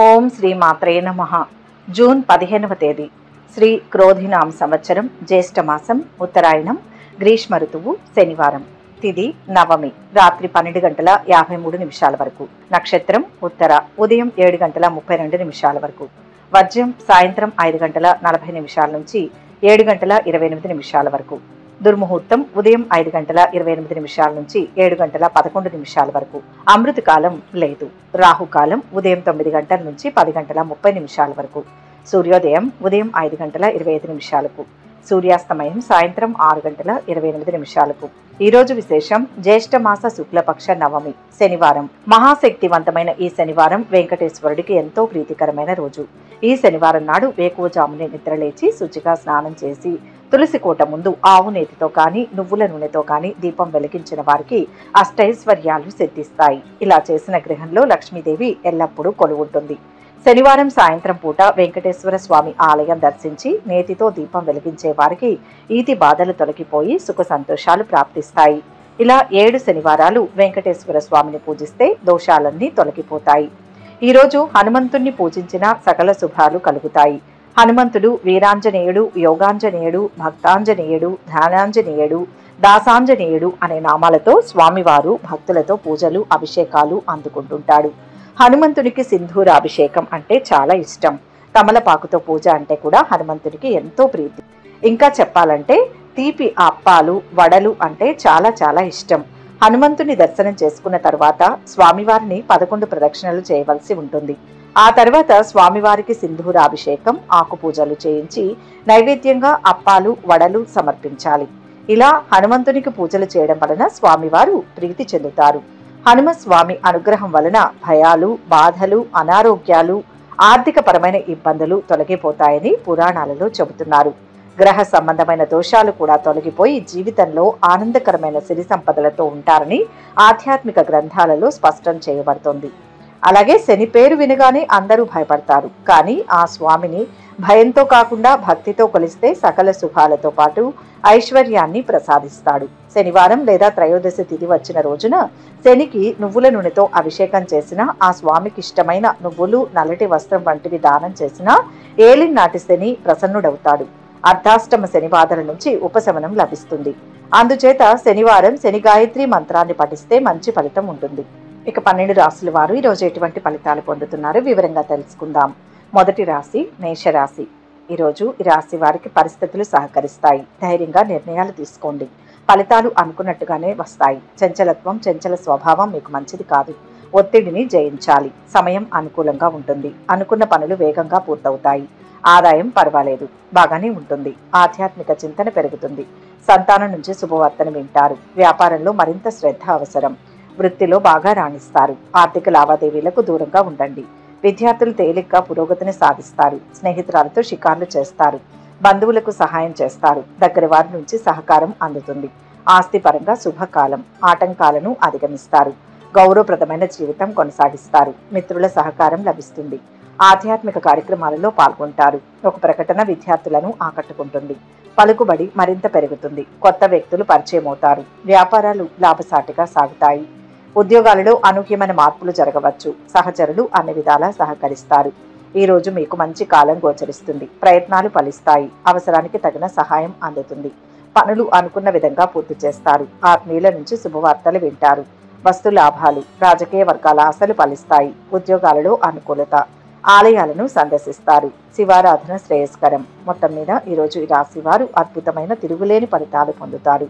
ఓం శ్రీ మాత్రే నమః. జూన్ 15వ తేదీ శ్రీ క్రోధినామ సంవత్సరం జ్యేష్ఠమాసం ఉత్తరాయణం గ్రీష్మ ఋతువు శనివారం. తిథి నవమి రాత్రి 12:53 వరకు. నక్షత్రం ఉత్తర ఉదయం 7:32 వరకు. వర్జ్యం సాయంత్రం 5:40 నుంచి 7:28 వరకు. దుర్ముహూర్తం ఉదయం 5:28 నుంచి 7:11 వరకు. అమృతకాలం లేదు. రాహుకాలం ఉదయం 9 గంటల నుంచి 10:30 వరకు. సూర్యోదయం ఉదయం 5:25. సూర్యాస్తమయం సాయంత్రం 6:28. ఈ రోజు విశేషం జ్యేష్ఠమాస శుక్లపక్ష నవమి శనివారం. మహాశక్తివంతమైన ఈ శనివారం వెంకటేశ్వరుడికి ఎంతో ప్రీతికరమైన రోజు. ఈ శనివారం నాడు వేకువజామునే నిద్రలేచి శుచిగా స్నానం చేసి తులసి కోట ముందు ఆవు నేతితో కానీ నువ్వుల నూనెతో కానీ దీపం వెలిగించిన వారికి అష్టైశ్వర్యాలు సిద్ధిస్తాయి. ఇలా చేసిన గృహంలో లక్ష్మీదేవి ఎల్లప్పుడూ కొలువుంటుంది. శనివారం సాయంత్రం పూట వెంకటేశ్వర స్వామి ఆలయం దర్శించి నేతితో దీపం వెలిగించే వారికి ఈతి బాధలు తొలగిపోయి సుఖ సంతోషాలు ప్రాప్తిస్తాయి. ఇలా 7 శనివారాలు వెంకటేశ్వర స్వామిని పూజిస్తే దోషాలన్నీ తొలగిపోతాయి. ఈరోజు హనుమంతుణ్ణి పూజించిన సకల శుభాలు కలుగుతాయి. హనుమంతుడు వీరాంజనేయుడు, యోగాంజనేయుడు, భక్తాంజనేయుడు, ధ్యానాంజనేయుడు, దాసాంజనేయుడు అనే నామాలతో స్వామివారు భక్తులతో పూజలు అభిషేకాలు అందుకుంటుంటాడు. హనుమంతునికి సింధూర అభిషేకం అంటే చాలా ఇష్టం. తమలపాకుతో పూజ అంటే కూడా హనుమంతునికి ఎంతో ప్రీతి. ఇంకా చెప్పాలంటే తీపి అప్పాలు వడలు అంటే చాలా చాలా ఇష్టం. హనుమంతుని దర్శనం చేసుకున్న తర్వాత స్వామివారిని 11 ప్రదక్షిణలు చేయవలసి ఉంటుంది. ఆ తర్వాత స్వామివారికి సింధూర అభిషేకం ఆకు పూజలు చేయించి నైవేద్యంగా అప్పాలు వడలు సమర్పించాలి. ఇలా హనుమంతునికి పూజలు చేయడం వలన స్వామివారు ప్రీతి చెందుతారు. హనుమస్వామి అనుగ్రహం వలన భయాలు బాధలు అనారోగ్యాలు ఆర్థిక పరమైన ఇబ్బందులు తొలగిపోతాయని పురాణాలలో చెబుతున్నారు. గ్రహ సంబంధమైన దోషాలు కూడా తొలగిపోయి జీవితంలో ఆనందకరమైన సిరి సంపదలతో ఉంటారని ఆధ్యాత్మిక గ్రంథాలలో స్పష్టం చేయబడుతోంది. అలాగే శని పేరు వినగానే అందరూ భయపడతారు. కానీ ఆ స్వామిని భయంతో కాకుండా భక్తితో కొలిస్తే సకల శుభాలతో పాటు ఐశ్వర్యాన్ని ప్రసాదిస్తాడు. శనివారం లేదా త్రయోదశి తిథి వచ్చిన రోజున శనికి నువ్వుల నూనెతో అభిషేకం చేసిన, ఆ స్వామికి ఇష్టమైన నువ్వులు నల్లటి వస్త్రం వంటివి దానం చేసిన ఏలినాటి శని ప్రసన్నుడవుతాడు. అర్ధాష్టమ శని బాధల నుంచి ఉపశమనం లభిస్తుంది. అందుచేత శనివారం శని గాయత్రి మంత్రాన్ని పఠిస్తే మంచి ఫలితం ఉంటుంది. ఇక 12 రాశుల వారు ఈరోజు ఎటువంటి ఫలితాలు పొందుతున్నారో వివరంగా తెలుసుకుందాం. మొదటి రాశి మేషరాశి. ఈరోజు ఈ రాశి వారికి పరిస్థితులు సహకరిస్తాయి. ధైర్యంగా నిర్ణయాలు తీసుకోండి. ఫలితాలు అనుకున్నట్టుగానే వస్తాయి. చంచల స్వభావం మీకు మంచిది కాదు. ఒత్తిడిని జయించాలి. సమయం అనుకూలంగా ఉంటుంది. అనుకున్న పనులు వేగంగా పూర్తవుతాయి. ఆదాయం పర్వాలేదు, బాగానే ఉంటుంది. ఆధ్యాత్మిక చింతన పెరుగుతుంది. సంతానం నుంచి శుభవార్తను వింటారు. వ్యాపారంలో మరింత శ్రద్ధ అవసరం. వృత్తిలో బాగా రాణిస్తారు. ఆర్థిక లావాదేవీలకు దూరంగా ఉండండి. విద్యార్థులు తేలిగ్గా పురోగతిని సాధిస్తారు. స్నేహితురాలతో షికార్లు చేస్తారు. బంధువులకు సహాయం చేస్తారు. దగ్గర వారి నుంచి సహకారం అందుతుంది. ఆస్తి పరంగా శుభకాలం. ఆటంకాలను అధిగమిస్తారు. గౌరవప్రదమైన జీవితం కొనసాగిస్తారు. మిత్రుల సహకారం లభిస్తుంది. ఆధ్యాత్మిక కార్యక్రమాలలో పాల్గొంటారు. ఒక ప్రకటన విద్యార్థులను ఆకట్టుకుంటుంది. పలుకుబడి మరింత పెరుగుతుంది. కొత్త వ్యక్తులు పరిచయం అవుతారు. వ్యాపారాలు లాభసాటిగా సాగుతాయి. ఉద్యోగాలలో అనూహ్యమైన మార్పులు జరగవచ్చు. సహచరులు అన్ని విధాలా సహకరిస్తారు. ఈ రోజు మీకు మంచి కాలం గోచరిస్తుంది. ప్రయత్నాలు ఫలిస్తాయి. అవసరానికి తగిన సహాయం అందుతుంది. పనులు అనుకున్న విధంగా పూర్తి చేస్తారు. ఆత్మీయుల నుంచి శుభవార్తలు వింటారు. వస్తు లాభాలు. రాజకీయ వర్గాల ఆశలు ఫలిస్తాయి. ఉద్యోగాలలో అనుకూలత. ఆలయాలను సందర్శిస్తారు. శివారాధన శ్రేయస్కరం. మొత్తం మీద ఈరోజు ఈ రాశి వారు అద్భుతమైన తిరుగులేని ఫలితాలు పొందుతారు.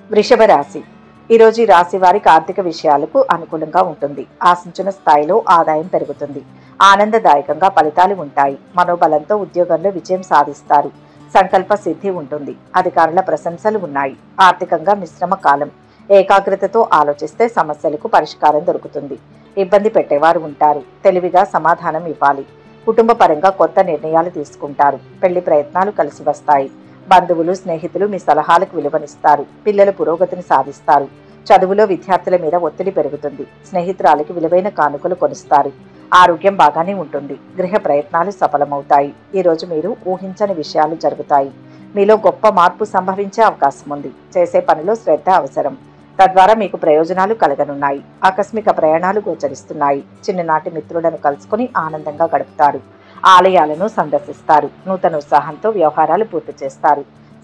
వృషభ రాశి. ఈరోజు ఈ రాశి వారికి ఆర్థిక విషయాలకు అనుకూలంగా ఉంటుంది. ఆశించిన స్థాయిలో ఆదాయం పెరుగుతుంది. ఆనందదాయకంగా ఫలితాలు ఉంటాయి. మనోబలంతో ఉద్యోగంలో విజయం సాధిస్తారు. సంకల్ప సిద్ధి ఉంటుంది. అధికారుల ప్రశంసలు ఉన్నాయి. ఆర్థికంగా మిశ్రమ కాలం. ఏకాగ్రతతో ఆలోచిస్తే సమస్యలకు పరిష్కారం దొరుకుతుంది. ఇబ్బంది పెట్టేవారు ఉంటారు. తెలివిగా సమాధానం ఇవ్వాలి. కుటుంబ పరంగా కొత్త నిర్ణయాలు తీసుకుంటారు. పెళ్లి ప్రయత్నాలు కలిసి వస్తాయి. బంధువులు స్నేహితులు మీ సలహాలకు విలువనిస్తారు. పిల్లలు పురోగతిని సాధిస్తారు. చదువులో విద్యార్థుల మీద ఒత్తిడి పెరుగుతుంది. స్నేహితురాలకి విలువైన కానుకలు కొనిస్తారు. ఆరోగ్యం బాగానే ఉంటుంది. గృహ ప్రయత్నాలు సఫలమవుతాయి. ఈ రోజు మీరు ఊహించని విషయాలు జరుగుతాయి. మీలో గొప్ప మార్పు సంభవించే అవకాశం ఉంది. చేసే పనిలో శ్రద్ధ అవసరం. తద్వారా మీకు ప్రయోజనాలు కలగనున్నాయి. ఆకస్మిక ప్రయాణాలు గోచరిస్తున్నాయి. చిన్ననాటి మిత్రులను కలుసుకుని ఆనందంగా గడుపుతారు. ఆలయాలను సందర్శిస్తారు. నూతన ఉత్సాహంతో వ్యవహారాలు పూర్తి చేస్తారు.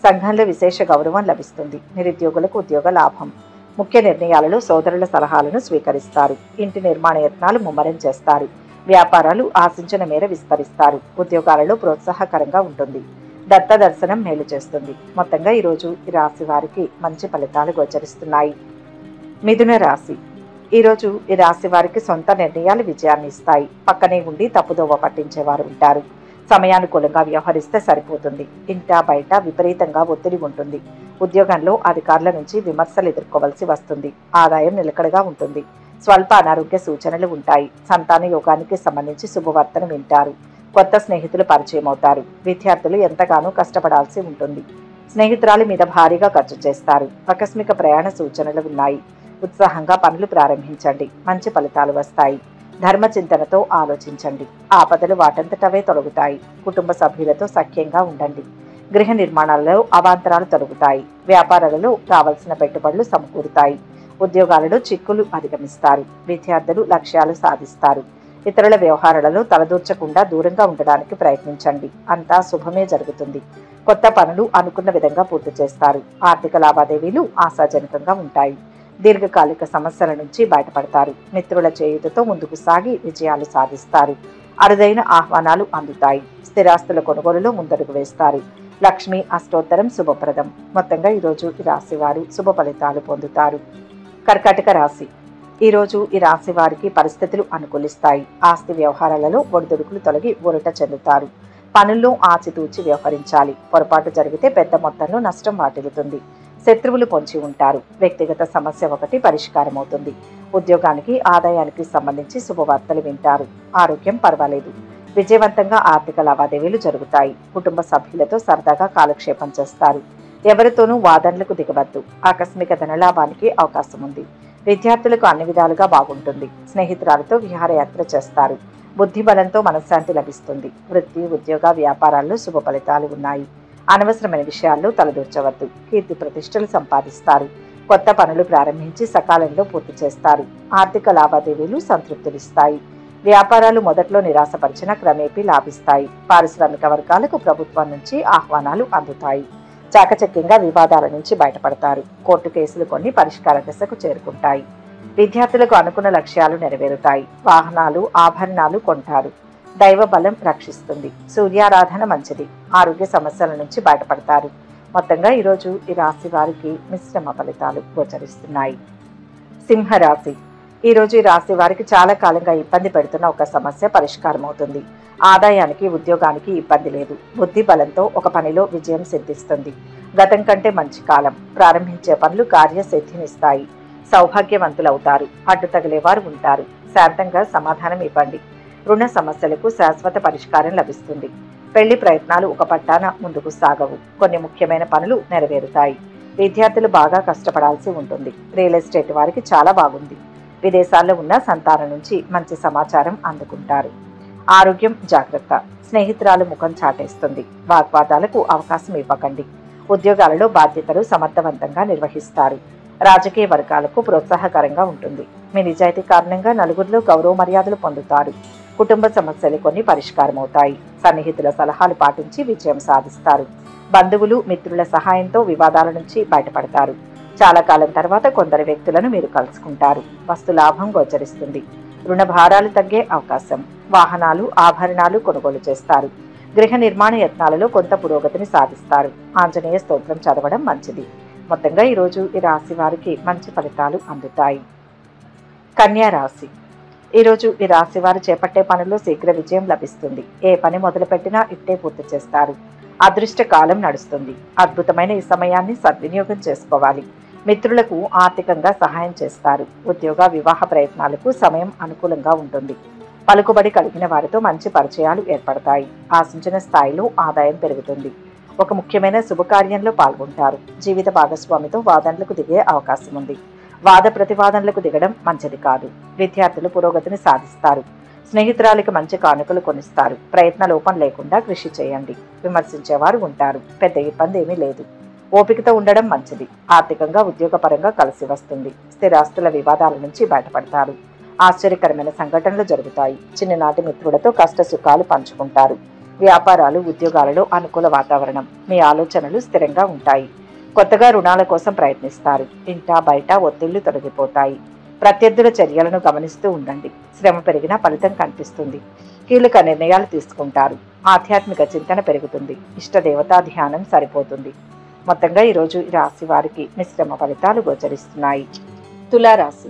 సంఘంలో విశేష గౌరవం లభిస్తుంది. నిరుద్యోగులకు ఉద్యోగ లాభం. ముఖ్య నిర్ణయాలలో సోదరుల సలహాలను స్వీకరిస్తారు. ఇంటి నిర్మాణ యత్నాలు ముమ్మరం చేస్తారు. వ్యాపారాలు ఆశించిన మేర విస్తరిస్తారు. ఉద్యోగాలలో ప్రోత్సాహకరంగా ఉంటుంది. దత్త దర్శనం మేలు చేస్తుంది. మొత్తంగా ఈరోజు ఈ రాశి వారికి మంచి ఫలితాలు గోచరిస్తున్నాయి. మిథున రాశి. ఈరోజు ఈ రాశి వారికి సొంత నిర్ణయాలు విజయాన్ని ఇస్తాయి. పక్కనే ఉండి తప్పుదోవ పట్టించేవారు ఉంటారు. సమయానుకూలంగా వ్యవహరిస్తే సరిపోతుంది. ఇంటా బయట విపరీతంగా ఒత్తిడి ఉంటుంది. ఉద్యోగంలో అధికారుల నుంచి విమర్శలు ఎదుర్కోవలసి వస్తుంది. ఆదాయం నిలకడగా ఉంటుంది. స్వల్ప అనారోగ్య సూచనలు ఉంటాయి. సంతాన యోగానికి సంబంధించి శుభవార్తను వింటారు. కొత్త స్నేహితులు పరిచయం అవుతారు. విద్యార్థులు ఎంతగానో కష్టపడాల్సి ఉంటుంది. స్నేహితురాలి మీద భారీగా ఖర్చు చేస్తారు. ఆకస్మిక ప్రయాణ సూచనలు ఉన్నాయి. ఉత్సాహంగా పనులు ప్రారంభించండి. మంచి ఫలితాలు వస్తాయి. ధర్మచింతనతో ఆలోచించండి. ఆపదలు వాటంతటవే తొలగుతాయి. కుటుంబ సభ్యులతో సఖ్యంగా ఉండండి. గృహ నిర్మాణాలలో అవాంతరాలు తొలగుతాయి. వ్యాపారాలలో కావలసిన పెట్టుబడులు సమకూరుతాయి. ఉద్యోగాలలో చిక్కులు అధిగమిస్తారు. విద్యార్థులు లక్ష్యాలు సాధిస్తారు. ఇతరుల వ్యవహారాలలో తలదూర్చకుండా దూరంగా ఉండడానికి ప్రయత్నించండి. అంతా శుభమే జరుగుతుంది. కొత్త పనులు అనుకున్న విధంగా పూర్తి చేస్తారు. ఆర్థిక లావాదేవీలు ఆశాజనకంగా ఉంటాయి. దీర్ఘకాలిక సమస్యల నుంచి బయటపడతారు. మిత్రుల చేయూతతో ముందుకు సాగి విజయాలు సాధిస్తారు. అరుదైన ఆహ్వానాలు అందుతాయి. స్థిరాస్తుల కొనుగోలులో ముందడుగు వేస్తారు. లక్ష్మి అష్టోత్తరం శుభప్రదం. మొత్తంగా ఈరోజు ఈ రాశి వారు శుభ ఫలితాలు పొందుతారు. కర్కాటక రాశి. ఈరోజు ఈ రాశి వారికి పరిస్థితులు అనుకూలిస్తాయి. ఆస్తి వ్యవహారాలలో ఒడిదుడుకులు తొలగి ఊరట చెందుతారు. పనుల్లో ఆచితూచి వ్యవహరించాలి. పొరపాటు జరిగితే పెద్ద మొత్తంలో నష్టం వాటిల్లుతుంది. శత్రువులు పొంచి ఉంటారు. వ్యక్తిగత సమస్య ఒకటి పరిష్కారం అవుతుంది. ఉద్యోగానికి ఆదాయానికి సంబంధించి శుభవార్తలు వింటారు. ఆరోగ్యం పర్వాలేదు. విజయవంతంగా ఆర్థిక లావాదేవీలు జరుగుతాయి. కుటుంబ సభ్యులతో సరదాగా కాలక్షేపం చేస్తారు. ఎవరితోనూ వాదనలకు దిగవద్దు. ఆకస్మిక ధనలాభానికి అవకాశం ఉంది. విద్యార్థులకు అన్ని విధాలుగా బాగుంటుంది. స్నేహితురాలతో విహారయాత్ర చేస్తారు. బుద్ధి బలంతో మనశ్శాంతి లభిస్తుంది. వృత్తి ఉద్యోగ వ్యాపారాల్లో శుభ ఫలితాలు ఉన్నాయి. అనవసరమైన విషయాల్లో తలదూర్చవద్దు. కీర్తి ప్రతిష్టలు సంపాదిస్తారు. కొత్త పనులు ప్రారంభించి సకాలంలో పూర్తి చేస్తారు. ఆర్థిక లావాదేవీలు సంతృప్తినిస్తాయి. వ్యాపారాలు మొదట్లో నిరాశపరిచిన క్రమేపీ లాభిస్తాయి. పారిశ్రామిక వర్గాలకు ప్రభుత్వం నుంచి ఆహ్వానాలు అందుతాయి. చాకచక్యంగా వివాదాల నుంచి బయటపడతారు. కోర్టు కేసులు కొన్ని పరిష్కార దశకు చేరుకుంటాయి. విద్యార్థులకు అనుకున్న లక్ష్యాలు నెరవేరుతాయి. వాహనాలు ఆభరణాలు కొంటారు. దైవ బలం రక్షిస్తుంది. సూర్యారాధన మంచిది. ఆరోగ్య సమస్యల నుంచి బయటపడతారు. మొత్తంగా ఈరోజు ఈ రాశి వారికి మిశ్రమ ఫలితాలు గోచరిస్తున్నాయి. సింహరాశి. ఈరోజు ఈ రాశి వారికి చాలా కాలంగా ఇబ్బంది పెడుతున్న ఒక సమస్య పరిష్కారం అవుతుంది. ఆదాయానికి ఉద్యోగానికి ఇబ్బంది లేదు. బుద్ధి బలంతో ఒక పనిలో విజయం సిద్ధిస్తుంది. గతం కంటే మంచి కాలం. ప్రారంభించే పనులు కార్యసిద్ధినిస్తాయి. సౌభాగ్యవంతులవుతారు. అడ్డు తగిలేవారు ఉంటారు. శాంతంగా సమాధానం ఇవ్వండి. రుణ సమస్యలకు శాశ్వత పరిష్కారం లభిస్తుంది. పెళ్లి ప్రయత్నాలు ఒక పట్టాన ముందుకు సాగవు. కొన్ని ముఖ్యమైన పనులు నెరవేరుతాయి. విద్యార్థులు బాగా కష్టపడాల్సి ఉంటుంది. రియల్ ఎస్టేట్ వారికి చాలా బాగుంది. విదేశాల్లో ఉన్న సంతానం నుంచి మంచి సమాచారం అందుకుంటారు. ఆరోగ్యం జాగ్రత్త. స్నేహితురాలు ముఖం చాటేస్తుంది. వాగ్వాదాలకు అవకాశం ఇవ్వకండి. ఉద్యోగాలలో బాధ్యతలు సమర్థవంతంగా నిర్వహిస్తారు. రాజకీయ వర్గాలకు ప్రోత్సాహకరంగా ఉంటుంది. మీ నిజాయితీ కారణంగా నలుగురిలో గౌరవ మర్యాదలు పొందుతారు. కుటుంబ సమస్యలు కొన్ని పరిష్కారం అవుతాయి. సన్నిహితుల సలహాలు పాటించి విజయం సాధిస్తారు. బంధువులు మిత్రుల సహాయంతో వివాదాల నుంచి బయటపడతారు. చాలా కాలం తర్వాత కొందరు వ్యక్తులను మీరు కలుసుకుంటారు. వస్తు లాభం గోచరిస్తుంది. రుణ భారాలు తగ్గే అవకాశం. వాహనాలు ఆభరణాలు కొనుగోలు చేస్తారు. గృహ నిర్మాణ యత్నాలలో కొంత పురోగతిని సాధిస్తారు. ఆంజనేయ స్తోత్రం చదవడం మంచిది. మొత్తంగా ఈరోజు ఈ రాశి వారికి మంచి ఫలితాలు అందుతాయి. కన్యా రాశి. ఈరోజు ఈ రాశి వారు చేపట్టే పనుల్లో శీఘ్ర విజయం లభిస్తుంది. ఏ పని మొదలుపెట్టినా ఇట్టే పూర్తి చేస్తారు. అదృష్ట కాలం నడుస్తుంది. అద్భుతమైన ఈ సమయాన్ని సద్వినియోగం చేసుకోవాలి. మిత్రులకు ఆర్థికంగా సహాయం చేస్తారు. ఉద్యోగ వివాహ ప్రయత్నాలకు సమయం అనుకూలంగా ఉంటుంది. పలుకుబడి కలిగిన వారితో మంచి పరిచయాలు ఏర్పడతాయి. ఆశించిన స్థాయిలో ఆదాయం పెరుగుతుంది. ఒక ముఖ్యమైన శుభకార్యంలో పాల్గొంటారు. జీవిత భాగస్వామితో వాదనలకు దిగే అవకాశం ఉంది. వాద ప్రతివాదనలకు దిగడం మంచిది కాదు. విద్యార్థులు పురోగతిని సాధిస్తారు. స్నేహితురాలికి మంచి కానుకలు కొనిస్తారు. ప్రయత్న లోపం లేకుండా కృషి చేయండి. విమర్శించేవారు ఉంటారు. పెద్ద ఇబ్బంది ఏమీ లేదు. ఓపికతో ఉండడం మంచిది. ఆర్థికంగా ఉద్యోగపరంగా కలిసి వస్తుంది. స్థిరాస్తుల వివాదాల నుంచి బయటపడతారు. ఆశ్చర్యకరమైన సంఘటనలు జరుగుతాయి. చిన్ననాటి మిత్రులతో కష్ట సుఖాలు పంచుకుంటారు. వ్యాపారాలు ఉద్యోగాలలో అనుకూల వాతావరణం. మీ ఆలోచనలు స్థిరంగా ఉంటాయి. కొత్తగా రుణాల కోసం ప్రయత్నిస్తారు. ఇంటా బయట ఒత్తిళ్లు తొలగిపోతాయి. ప్రత్యర్థుల చర్యలను గమనిస్తూ ఉండండి. శ్రమ పెరిగినా ఫలితం కనిపిస్తుంది. కీలక నిర్ణయాలు తీసుకుంటారు. ఆధ్యాత్మిక చింతన పెరుగుతుంది. ఇష్టదేవతా ధ్యానం సరిపోతుంది. మొత్తంగా ఈరోజు ఈ రాశి వారికి మిశ్రమ ఫలితాలు గోచరిస్తున్నాయి. తులారాశి.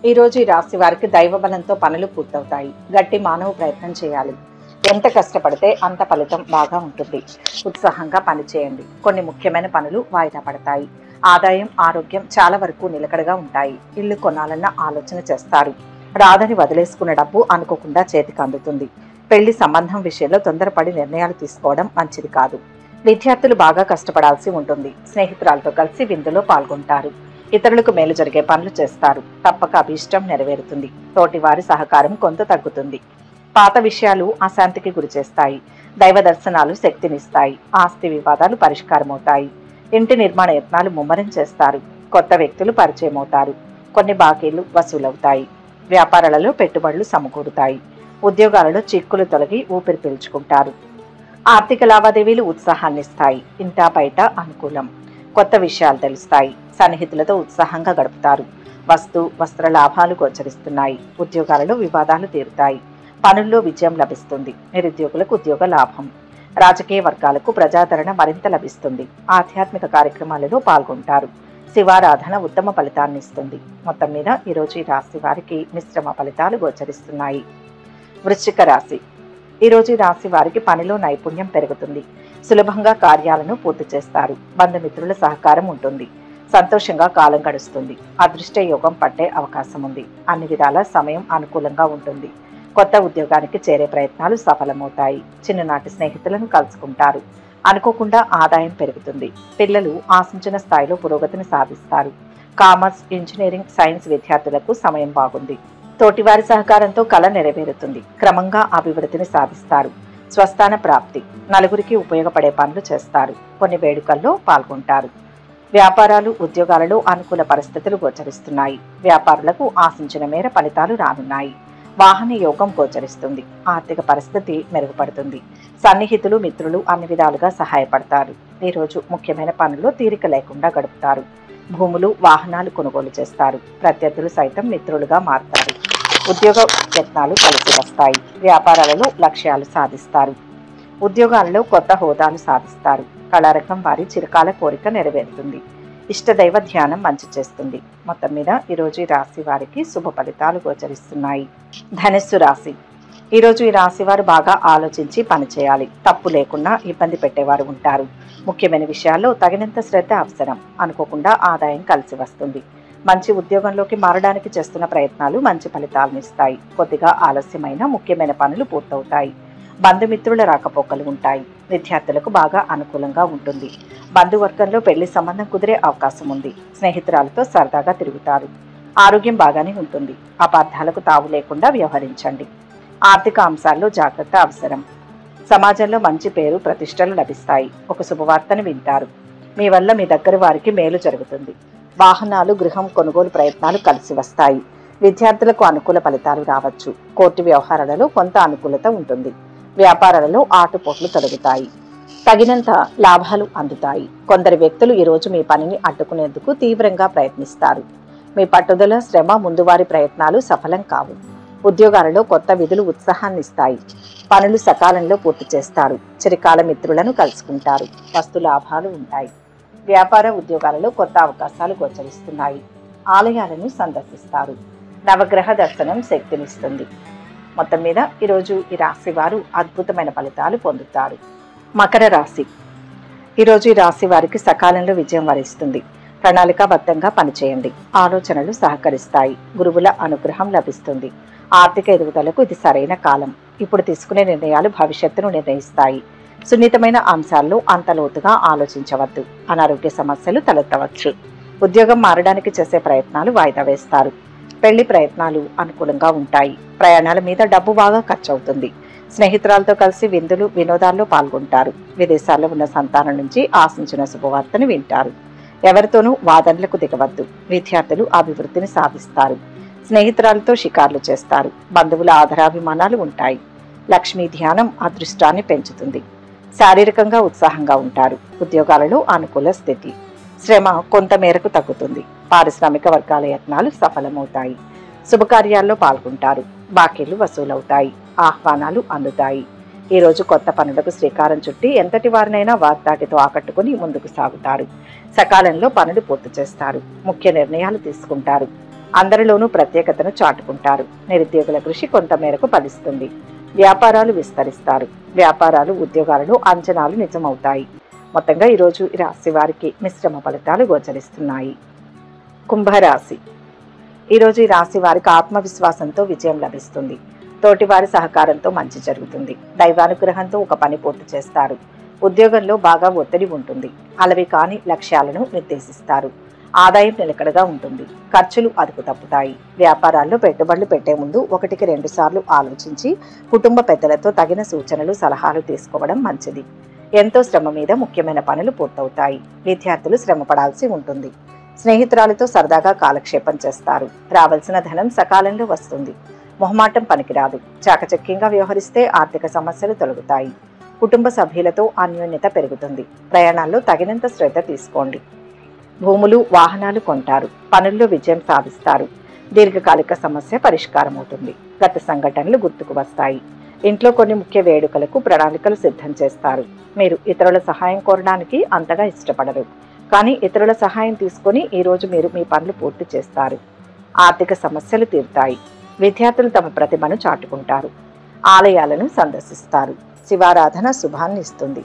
ఈరోజు ఈ రాశి వారికి దైవ బలంతో పనులు పూర్తవుతాయి. గట్టి మానవ ప్రయత్నం చేయాలి. ఎంత కష్టపడితే అంత ఫలితం బాగా ఉంటుంది. ఉత్సాహంగా పనిచేయండి. కొన్ని ముఖ్యమైన పనులు వాయిదా పడతాయి. ఆదాయం ఆరోగ్యం చాలా వరకు నిలకడగా ఉంటాయి. ఇల్లు కొనాలన్న ఆలోచన చేస్తారు. రాదని వదిలేసుకున్న డబ్బు అనుకోకుండా చేతికి అందుతుంది. పెళ్లి సంబంధం విషయంలో తొందరపడి నిర్ణయాలు తీసుకోవడం మంచిది కాదు. విద్యార్థులు బాగా కష్టపడాల్సి ఉంటుంది. స్నేహితురాలతో కలిసి విందులో పాల్గొంటారు. ఇతరులకు మేలు జరిగే పనులు చేస్తారు. తప్పక అభీష్టం నెరవేరుతుంది. తోటివారి సహకారం కొంత తగ్గుతుంది. పాత విషయాలు అశాంతికి గురి చేస్తాయి. దైవ దర్శనాలు శక్తినిస్తాయి. ఆస్తి వివాదాలు పరిష్కారమవుతాయి. ఇంటి నిర్మాణ యత్నాలు ముమ్మరం చేస్తారు. కొత్త వ్యక్తులు పరిచయం అవుతారు. కొన్ని బాకీలు వసూలవుతాయి. వ్యాపారాలలో పెట్టుబడులు సమకూరుతాయి. ఉద్యోగాలలో చిక్కులు తొలగి ఊపిరి పీల్చుకుంటారు. ఆర్థిక లావాదేవీలు ఉత్సాహాన్నిస్తాయి. ఇంటా బయట అనుకూలం. కొత్త విషయాలు తెలుస్తాయి. సన్నిహితులతో ఉత్సాహంగా గడుపుతారు. వస్త్ర లాభాలు గోచరిస్తున్నాయి. ఉద్యోగాలలో వివాదాలు తీరుతాయి. పనుల్లో విజయం లభిస్తుంది. నిరుద్యోగులకు ఉద్యోగ లాభం. రాజకీయ వర్గాలకు ప్రజాదరణ మరింత లభిస్తుంది. ఆధ్యాత్మిక కార్యక్రమాలలో పాల్గొంటారు. శివారాధన ఉత్తమ ఫలితాన్ని ఇస్తుంది. మొత్తం మీద ఈరోజు ఈ రాశి వారికి మిశ్రమ ఫలితాలు గోచరిస్తున్నాయి. వృశ్చిక రాశి. ఈరోజు ఈ రాశి వారికి పనిలో నైపుణ్యం పెరుగుతుంది. సులభంగా కార్యాలను పూర్తి చేస్తారు. బంధుమిత్రుల సహకారం ఉంటుంది. సంతోషంగా కాలం గడుస్తుంది. అదృష్ట యోగం పట్టే అవకాశం ఉంది. అన్ని విధాల సమయం అనుకూలంగా ఉంటుంది. కొత్త ఉద్యోగానికి చేరే ప్రయత్నాలు సఫలమవుతాయి. చిన్ననాటి స్నేహితులను కలుసుకుంటారు. అనుకోకుండా ఆదాయం పెరుగుతుంది. పిల్లలు ఆశించిన స్థాయిలో పురోగతిని సాధిస్తారు. కామర్స్, ఇంజనీరింగ్, సైన్స్ విద్యార్థులకు సమయం బాగుంది. తోటివారి సహకారంతో కళ నెరవేరుతుంది. క్రమంగా అభివృద్ధిని సాధిస్తారు. స్వస్థాన ప్రాప్తి. నలుగురికి ఉపయోగపడే పనులు చేస్తారు. కొన్ని వేడుకల్లో పాల్గొంటారు. వ్యాపారాలు ఉద్యోగాలలో అనుకూల పరిస్థితులు గోచరిస్తున్నాయి. వ్యాపారులకు ఆశించిన మేర ఫలితాలు రానున్నాయి. వాహన యోగం గోచరిస్తుంది. ఆర్థిక పరిస్థితి మెరుగుపడుతుంది. సన్నిహితులు మిత్రులు అన్ని విధాలుగా సహాయపడతారు. ఈరోజు ముఖ్యమైన పనుల్లో తీరిక లేకుండా గడుపుతారు. భూములు వాహనాలు కొనుగోలు చేస్తారు. ప్రత్యర్థులు సైతం మిత్రులుగా మారుతారు. ఉద్యోగ యత్నాలు కలిసి వస్తాయి. వ్యాపారాలలో లక్ష్యాలు సాధిస్తారు. ఉద్యోగాలలో కొత్త హోదాలు సాధిస్తారు. కళారంగం వారి చిరకాల కోరిక నెరవేరుతుంది. ఇష్టదైవ ధ్యానం మంచి చేస్తుంది. మొత్తం మీద ఈరోజు ఈ రాశి వారికి శుభ ఫలితాలు గోచరిస్తున్నాయి. ధనుస్సు రాశి. ఈరోజు ఈ రాశి వారు బాగా ఆలోచించి పనిచేయాలి. తప్పు లేకుండా ఇబ్బంది పెట్టేవారు ఉంటారు. ముఖ్యమైన విషయాల్లో తగినంత శ్రద్ధ అవసరం. అనుకోకుండా ఆదాయం కలిసి వస్తుంది. మంచి ఉద్యోగంలోకి మారడానికి చేస్తున్న ప్రయత్నాలు మంచి ఫలితాలను ఇస్తాయి. కొద్దిగా ఆలస్యమైన ముఖ్యమైన పనులు పూర్తవుతాయి. బంధుమిత్రుల రాకపోకలు ఉంటాయి. విద్యార్థులకు బాగా అనుకూలంగా ఉంటుంది. బంధువర్గంలో పెళ్లి సంబంధం కుదిరే అవకాశం ఉంది. స్నేహితురాలతో సరదాగా తిరుగుతారు. ఆరోగ్యం బాగానే ఉంటుంది. అపార్థాలకు తావు లేకుండా వ్యవహరించండి. ఆర్థిక అంశాల్లో జాగ్రత్త అవసరం. సమాజంలో మంచి పేరు ప్రతిష్టలు లభిస్తాయి. ఒక శుభవార్తను వింటారు. మీ వల్ల మీ దగ్గర వారికి మేలు జరుగుతుంది. వాహనాలు గృహం కొనుగోలు ప్రయత్నాలు కలిసి వస్తాయి. విద్యార్థులకు అనుకూల ఫలితాలు రావచ్చు. కోర్టు వ్యవహారాలలో కొంత అనుకూలత ఉంటుంది. వ్యాపారాలలో ఆటుపోట్లు తొలగుతాయి. తగినంత లాభాలు అందుతాయి. కొందరు వ్యక్తులు ఈరోజు మీ పనిని అడ్డుకునేందుకు తీవ్రంగా ప్రయత్నిస్తారు. మీ పట్టుదల శ్రమ ముందువారి ప్రయత్నాలు సఫలం కావు. ఉద్యోగాలలో కొత్త విధులు ఉత్సాహాన్ని ఇస్తాయి. పనులు సకాలంలో పూర్తి చేస్తారు. చిరకాల మిత్రులను కలుసుకుంటారు. వస్తు లాభాలు ఉంటాయి. వ్యాపార ఉద్యోగాలలో కొత్త అవకాశాలు గోచరిస్తున్నాయి. ఆలయాలను సందర్శిస్తారు. నవగ్రహ దర్శనం శక్తినిస్తుంది. మొత్తం మీద ఈరోజు ఈ రాశి వారు అద్భుతమైన ఫలితాలు పొందుతారు. మకర రాశి. ఈరోజు ఈ రాశి వారికి సకాలంలో విజయం వరిస్తుంది. ప్రణాళికాబద్ధంగా పనిచేయండి. ఆలోచనలు సహకరిస్తాయి. గురువుల అనుగ్రహం లభిస్తుంది. ఆర్థిక ఎదుగుదలకు ఇది సరైన కాలం. ఇప్పుడు తీసుకునే నిర్ణయాలు భవిష్యత్తును నిర్ణయిస్తాయి. సున్నితమైన అంశాల్లో అంత లోతుగా ఆలోచించవద్దు. అనారోగ్య సమస్యలు తలెత్తవచ్చు. ఉద్యోగం మారడానికి చేసే ప్రయత్నాలు వాయిదా వేస్తారు. పెళ్లి ప్రయత్నాలు అనుకూలంగా ఉంటాయి. ప్రయాణాల మీద డబ్బు బాగా ఖర్చు అవుతుంది. స్నేహితురాలతో కలిసి విందులు వినోదాల్లో పాల్గొంటారు. విదేశాల్లో ఉన్న సంతానం నుంచి ఆశించిన శుభవార్తను వింటారు. ఎవరితోనూ వాదనలకు దిగవద్దు. విద్యార్థులు అభివృద్ధిని సాధిస్తారు. స్నేహితురాలతో షికార్లు చేస్తారు. బంధువుల ఆదరాభిమానాలు ఉంటాయి. లక్ష్మీ ధ్యానం అదృష్టాన్ని పెంచుతుంది. శారీరకంగా ఉత్సాహంగా ఉంటారు. ఉద్యోగాలలో అనుకూల స్థితి. శ్రమ కొంత మేరకు తగ్గుతుంది. పారిశ్రామిక వర్గాల యత్నాలు సఫలమవుతాయి. శుభకార్యాల్లో పాల్గొంటారు. బాకీలు వసూలవుతాయి. ఆహ్వానాలు అందుతాయి. ఈరోజు కొత్త పనులకు శ్రీకారం చుట్టి ఎంతటి వారినైనా వాగ్దాటితో ఆకట్టుకుని ముందుకు సాగుతారు. సకాలంలో పనులు పూర్తి చేస్తారు. ముఖ్య నిర్ణయాలు తీసుకుంటారు. అందరిలోనూ ప్రత్యేకతను చాటుకుంటారు. నిరుద్యోగుల కృషి కొంత మేరకు ఫలిస్తుంది. వ్యాపారాలు విస్తరిస్తారు. వ్యాపారాలు ఉద్యోగాలలో అంచనాలు నిజమవుతాయి. మొత్తంగా ఈరోజు ఈ రాశి వారికి మిశ్రమ ఫలితాలు గోచరిస్తున్నాయి. కుంభరాశి. ఈరోజు ఈ రాశి వారికి ఆత్మవిశ్వాసంతో విజయం లభిస్తుంది. తోటివారి సహకారంతో మంచి జరుగుతుంది. దైవానుగ్రహంతో ఒక పని పూర్తి చేస్తారు. ఉద్యోగంలో బాగా ఒత్తిడి ఉంటుంది. అలవి కాని లక్ష్యాలను నిర్దేశిస్తారు. ఆదాయం నిలకడగా ఉంటుంది. ఖర్చులు అదుపు తప్పుతాయి. వ్యాపారాల్లో పెట్టుబడులు పెట్టే ముందు 1-2 సార్లు ఆలోచించి కుటుంబ పెద్దలతో తగిన సూచనలు సలహాలు తీసుకోవడం మంచిది. ఎంతో శ్రమ మీద ముఖ్యమైన పనులు పూర్తవుతాయి. విద్యార్థులు శ్రమ పడాల్సి ఉంటుంది. స్నేహితురాలతో సరదాగా కాలక్షేపం చేస్తారు. రావాల్సిన ధనం సకాలంలో వస్తుంది. మొహమాటం పనికిరాదు. చాకచక్యంగా వ్యవహరిస్తే ఆర్థిక సమస్యలు తొలగుతాయి. కుటుంబ సభ్యులతో అన్యోన్యత పెరుగుతుంది. ప్రయాణాల్లో తగినంత శ్రద్ధ తీసుకోండి. భూములు వాహనాలు కొంటారు. పనుల్లో విజయం సాధిస్తారు. దీర్ఘకాలిక సమస్య పరిష్కారం అవుతుంది. గత సంఘటనలు గుర్తుకు వస్తాయి. ఇంట్లో కొన్ని ముఖ్య వేడుకలకు ప్రణాళికలు సిద్ధం చేస్తారు. మీరు ఇతరుల సహాయం కోరడానికి అంతగా ఇష్టపడరు. కానీ ఇతరుల సహాయం తీసుకొని ఈరోజు మీరు మీ పనులు పూర్తి చేస్తారు. ఆర్థిక సమస్యలు తీరుతాయి. విద్యార్థులు తమ ప్రతిభను చాటుకుంటారు. ఆలయాలను సందర్శిస్తారు. శివారాధన శుభాన్ని ఇస్తుంది.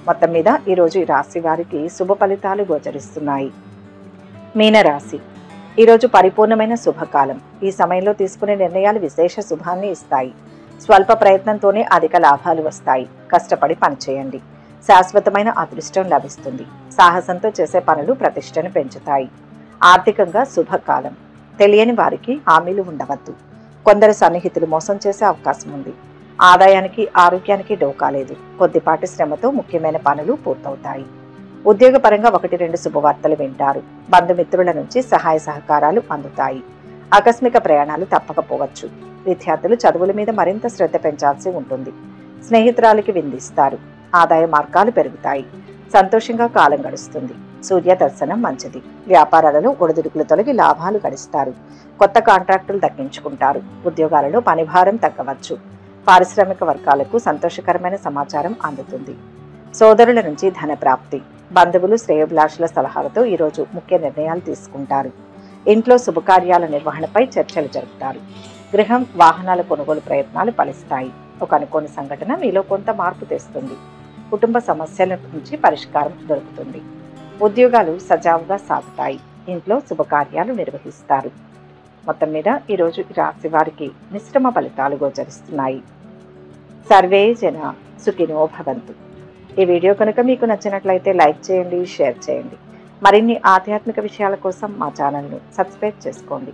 మొత్తం మీద ఈరోజు ఈ రాశి వారికి శుభ ఫలితాలు గోచరిస్తున్నాయి. మీనరాశి. ఈరోజు పరిపూర్ణమైన శుభకాలం. ఈ సమయంలో తీసుకునే నిర్ణయాలు విశేష శుభాన్ని ఇస్తాయి. స్వల్ప ప్రయత్నంతోనే అధిక లాభాలు వస్తాయి. కష్టపడి పనిచేయండి. శాశ్వతమైన అదృష్టం లభిస్తుంది. సాహసంతో చేసే పనులు ప్రతిష్టను పెంచుతాయి. ఆర్థికంగా శుభకాలం. తెలియని వారికి హామీలు ఉండవద్దు. కొందరు సన్నిహితులు మోసం చేసే అవకాశం ఉంది. ఆదాయానికి ఆరోగ్యానికి డోకాలేదు. కొద్దిపాటి శ్రమతో ముఖ్యమైన పనులు పూర్తవుతాయి. ఉద్యోగపరంగా 1-2 శుభవార్తలు వింటారు. బంధుమిత్రుల నుంచి సహాయ సహకారాలు అందుతాయి. ఆకస్మిక ప్రయాణాలు తప్పకపోవచ్చు. విద్యార్థులు చదువుల మీద మరింత శ్రద్ధ పెంచాల్సి ఉంటుంది. స్నేహితురాలికి విందిస్తారు. ఆదాయ మార్గాలు పెరుగుతాయి. సంతోషంగా కాలం గడుస్తుంది. సూర్య దర్శనం మంచిది. వ్యాపారాలలో ఒడిదుడుకులు తొలగి లాభాలు గడిస్తారు. కొత్త కాంట్రాక్టులు దక్కించుకుంటారు. ఉద్యోగాలలో పనిభారం తగ్గవచ్చు. పారిశ్రామిక వర్గాలకు సంతోషకరమైన సమాచారం అందుతుంది. సోదరుల నుంచి ధన ప్రాప్తి. బంధువులు శ్రేయోభిలాషుల సలహాలతో ఈరోజు ముఖ్య నిర్ణయాలు తీసుకుంటారు. ఇంట్లో శుభకార్యాల నిర్వహణపై చర్చలు జరుపుతారు. గృహం వాహనాల కొనుగోలు ప్రయత్నాలు ఫలిస్తాయి. ఒక అనుకోని సంఘటన మీలో కొంత మార్పు తెస్తుంది. కుటుంబ సమస్యల నుంచి పరిష్కారం దొరుకుతుంది. ఉద్యోగాలు సజావుగా సాగుతాయి. ఇంట్లో శుభకార్యాలు నిర్వహిస్తారు. మొత్తం మీద ఈరోజు రాశి వారికి మిశ్రమ ఫలితాలు గోచరిస్తున్నాయి. సర్వే జన సుఖినో భవంతు. ఈ వీడియో కనుక మీకు నచ్చినట్లయితే లైక్ చేయండి, షేర్ చేయండి. మరిన్ని ఆధ్యాత్మిక విషయాల కోసం మా ఛానల్ను సబ్స్క్రైబ్ చేసుకోండి.